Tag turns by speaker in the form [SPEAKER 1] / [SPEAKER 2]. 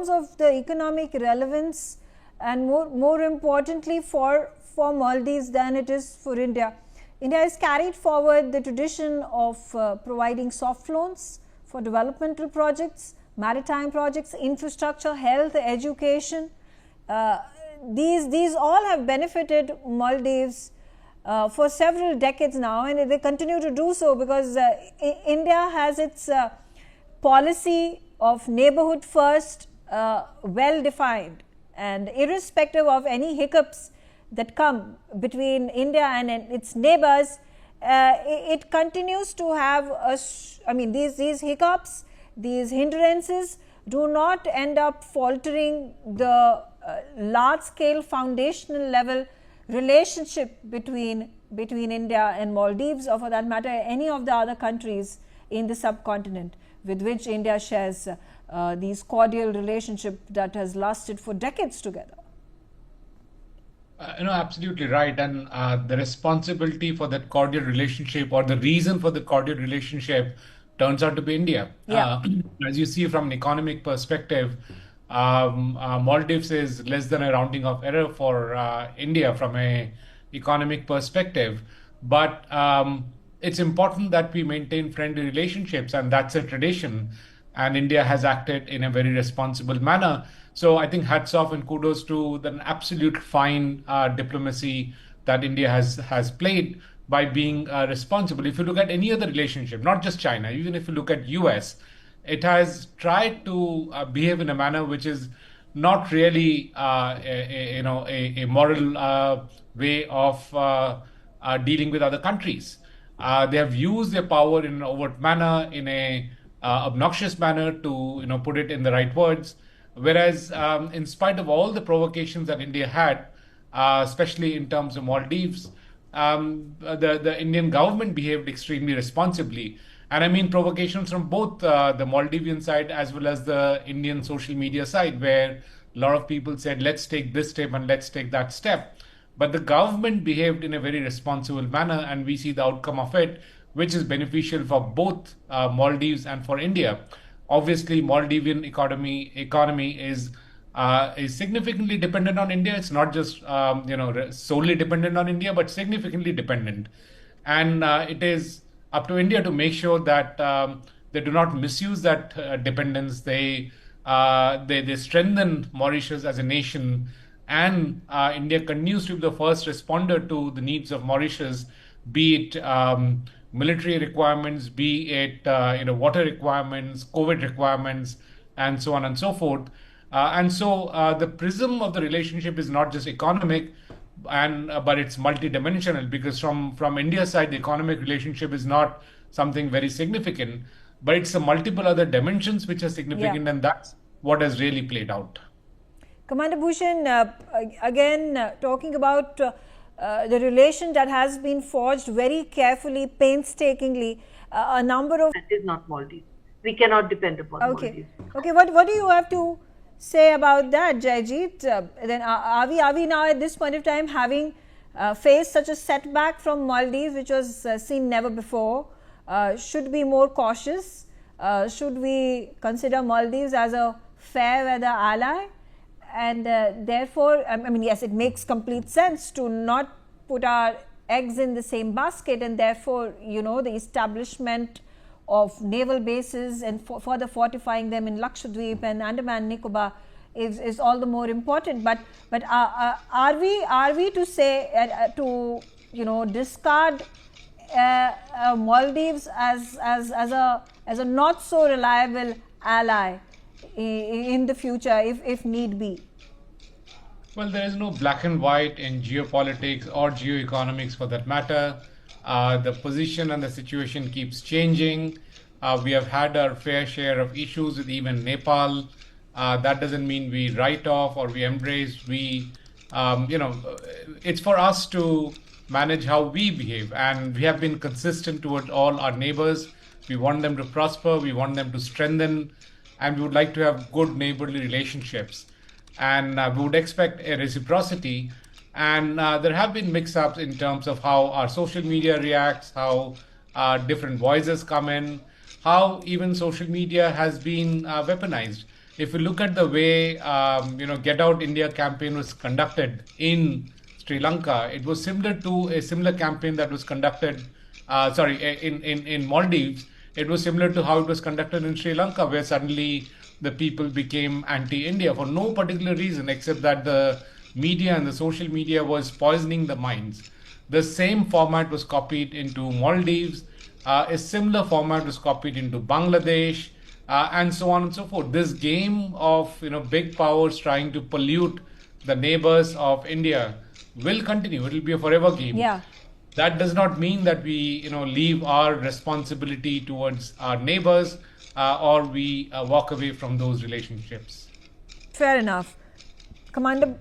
[SPEAKER 1] terms of the economic relevance and more importantly for Maldives than it is for India. India has carried forward the tradition of providing soft loans for developmental projects, maritime projects, infrastructure, health, education. These all have benefited Maldives for several decades now, and they continue to do so because India has its policy of neighborhood first well defined, and irrespective of any hiccups that come between India and its neighbors, it continues to have these hiccups, these hindrances do not end up faltering the large scale foundational level relationship between India and Maldives, or for that matter any of the other countries in the subcontinent with which India shares these cordial relationship that has lasted for decades together.
[SPEAKER 2] Absolutely right. And the responsibility for that cordial relationship, or the reason for the cordial relationship, turns out to be India.
[SPEAKER 1] Yeah.
[SPEAKER 2] As you see from an economic perspective, Maldives is less than a rounding of error for India from a economic perspective. But it's important that we maintain friendly relationships, and that's a tradition. And India has acted in a very responsible manner. So I think hats off and kudos to the absolute fine diplomacy that India has played by being responsible. If you look at any other relationship, not just China, even if you look at US, it has tried to behave in a manner which is not really a moral way of dealing with other countries. They have used their power in an overt manner, in a obnoxious manner, to put it in the right words. Whereas, in spite of all the provocations that India had, especially in terms of Maldives, the Indian government behaved extremely responsibly. And I mean provocations from both the Maldivian side as well as the Indian social media side, where a lot of people said, let's take this step and let's take that step. But the government behaved in a very responsible manner, and we see the outcome of it, which is beneficial for both Maldives and for India. Obviously, Maldivian economy is significantly dependent on India. It's not just solely dependent on India, but significantly dependent. And it is up to India to make sure that they do not misuse that dependence. They strengthen Mauritius as a nation, and India continues to be the first responder to the needs of Mauritius, be it military requirements, be it water requirements, COVID requirements, and so on and so forth. And so the prism of the relationship is not just economic, but it's multidimensional, because from India's side, the economic relationship is not something very significant, but it's the multiple other dimensions which are significant, and that's what has really played out.
[SPEAKER 1] Commander Bhushan, again talking about the relation that has been forged very carefully, painstakingly, a number of...
[SPEAKER 3] That is not Maldives. We cannot depend upon Maldives.
[SPEAKER 1] Okay, what do you have to say about that, Jayjeet? Then are we now at this point of time having faced such a setback from Maldives, which was seen never before? Should we be more cautious? Should we consider Maldives as a fair weather ally? And therefore, yes, it makes complete sense to not put our eggs in the same basket, and therefore, the establishment of naval bases and further fortifying them in Lakshadweep and Andaman Nicobar is all the more important. But are we to say discard Maldives as a not so reliable ally in the future, if need be?
[SPEAKER 2] Well, there is no black and white in geopolitics or geoeconomics for that matter. The position and the situation keeps changing. We have had our fair share of issues with even Nepal. That doesn't mean we write off or we embrace. It's for us to manage how we behave, and we have been consistent towards all our neighbors. We want them to prosper, we want them to strengthen, and we would like to have good neighborly relationships. And we would expect a reciprocity. And there have been mix-ups in terms of how our social media reacts, how different voices come in, how even social media has been weaponized. if you look at the way Get Out India campaign was conducted in Sri Lanka, it was similar to a similar campaign that was conducted, in Maldives. It was similar to how it was conducted in Sri Lanka, where suddenly the people became anti-India for no particular reason except that the media and the social media was poisoning the minds. The same format was copied into Maldives. A similar format was copied into Bangladesh, and so on and so forth. This game of big powers trying to pollute the neighbors of India will continue. It will be a forever game.
[SPEAKER 1] Yeah.
[SPEAKER 2] That does not mean that we leave our responsibility towards our neighbors, or we walk away from those relationships.
[SPEAKER 1] Fair enough. Commander